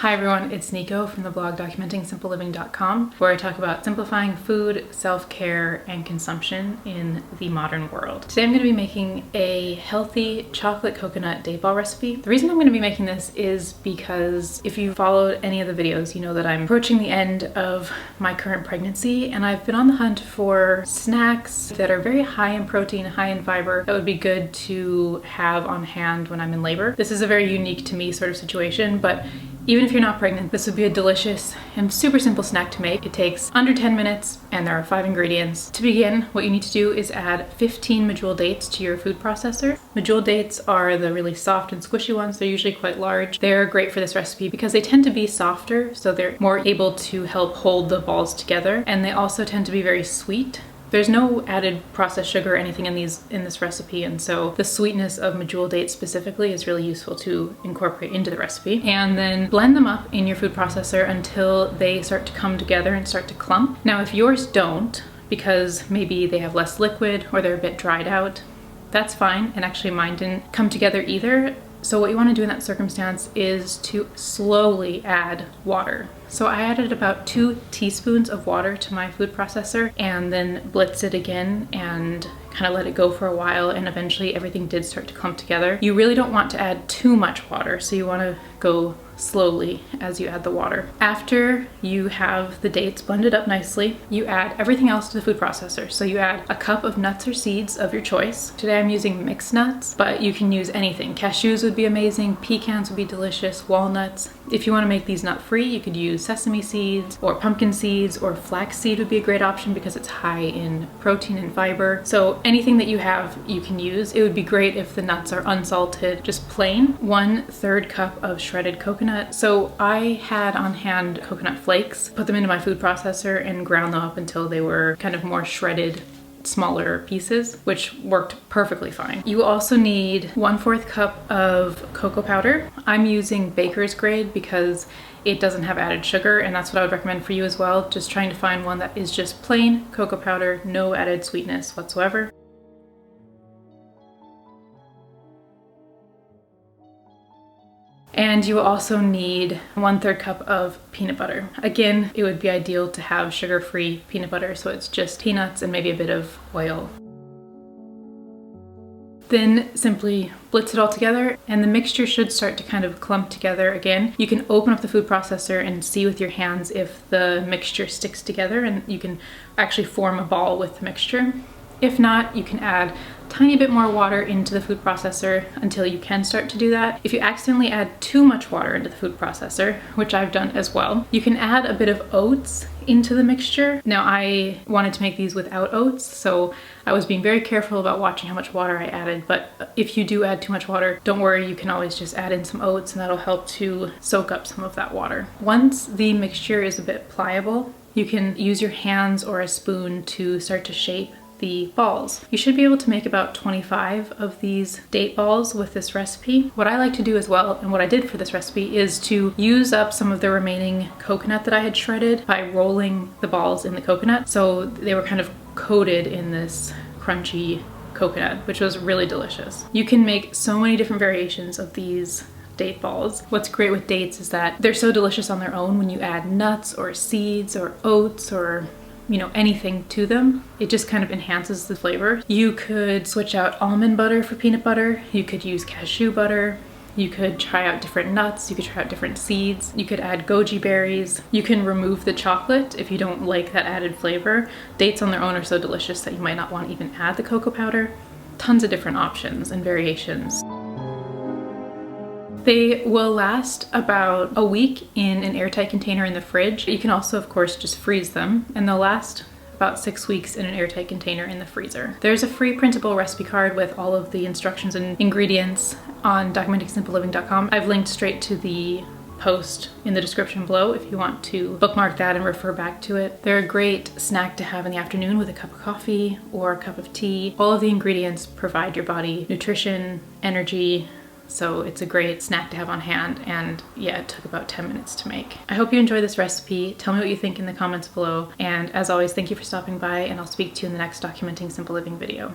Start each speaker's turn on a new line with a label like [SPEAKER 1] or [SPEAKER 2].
[SPEAKER 1] Hi everyone, it's Nico from the blog documentingsimpleliving.com, where I talk about simplifying food, self-care, and consumption in the modern world. Today I'm going to be making a healthy chocolate coconut date ball recipe. The reason I'm going to be making this is because if you followed any of the videos, you know that I'm approaching the end of my current pregnancy, and I've been on the hunt for snacks that are very high in protein, high in fiber, that would be good to have on hand when I'm in labor. This is a very unique to me sort of situation, but even if you're not pregnant, this would be a delicious and super simple snack to make. It takes under 10 minutes and there are 5 ingredients. To begin, what you need to do is add 15 medjool dates to your food processor. Medjool dates are the really soft and squishy ones. They're usually quite large. They're great for this recipe because they tend to be softer, so they're more able to help hold the balls together, and they also tend to be very sweet. There's no added processed sugar or anything in this recipe, and so the sweetness of medjool dates specifically is really useful to incorporate into the recipe. And then blend them up in your food processor until they start to come together and start to clump. Now if yours don't, because maybe they have less liquid or they're a bit dried out, that's fine, and actually mine didn't come together either. So what you want to do in that circumstance is to slowly add water. So I added about 2 teaspoons of water to my food processor and then blitzed it again and kind of let it go for a while, and eventually everything did start to clump together. You really don't want to add too much water, so you want to go slowly as you add the water. After you have the dates blended up nicely, you add everything else to the food processor. So you add a cup of nuts or seeds of your choice. Today I'm using mixed nuts, but you can use anything. Cashews would be amazing, pecans would be delicious, walnuts. If you want to make these nut-free, you could use sesame seeds or pumpkin seeds, or flaxseed would be a great option because it's high in protein and fiber. So anything that you have, you can use. It would be great if the nuts are unsalted, just plain. 1/3 cup of shredded coconut. So I had on hand coconut flakes, put them into my food processor and ground them up until they were kind of more shredded, smaller pieces, which worked perfectly fine. You also need 1/4 cup of cocoa powder. I'm using baker's grade because it doesn't have added sugar, and that's what I would recommend for you as well. Just trying to find one that is just plain cocoa powder, no added sweetness whatsoever. And you will also need 1/3 cup of peanut butter. Again, it would be ideal to have sugar-free peanut butter, so it's just peanuts and maybe a bit of oil. Then simply blitz it all together, and the mixture should start to kind of clump together again. You can open up the food processor and see with your hands if the mixture sticks together, and you can actually form a ball with the mixture. If not, you can add a tiny bit more water into the food processor until you can start to do that. If you accidentally add too much water into the food processor, which I've done as well, you can add a bit of oats into the mixture. Now I wanted to make these without oats, so I was being very careful about watching how much water I added, but if you do add too much water, don't worry, you can always just add in some oats and that'll help to soak up some of that water. Once the mixture is a bit pliable, you can use your hands or a spoon to start to shape the balls. You should be able to make about 25 of these date balls with this recipe. What I like to do as well, and what I did for this recipe, is to use up some of the remaining coconut that I had shredded by rolling the balls in the coconut. So they were kind of coated in this crunchy coconut, which was really delicious. You can make so many different variations of these date balls. What's great with dates is that they're so delicious on their own. When you add nuts or seeds or oats or anything to them, it just kind of enhances the flavor. You could switch out almond butter for peanut butter. You could use cashew butter. You could try out different nuts. You could try out different seeds. You could add goji berries. You can remove the chocolate if you don't like that added flavor. Dates on their own are so delicious that you might not want to even add the cocoa powder. Tons of different options and variations. They will last about a week in an airtight container in the fridge. You can also, of course, just freeze them, and they'll last about 6 weeks in an airtight container in the freezer. There's a free printable recipe card with all of the instructions and ingredients on documentingsimpleliving.com. I've linked straight to the post in the description below if you want to bookmark that and refer back to it. They're a great snack to have in the afternoon with a cup of coffee or a cup of tea. All of the ingredients provide your body nutrition, energy, so it's a great snack to have on hand, and yeah, it took about 10 minutes to make. I hope you enjoy this recipe. Tell me what you think in the comments below, and as always, thank you for stopping by, and I'll speak to you in the next Documenting Simple Living video.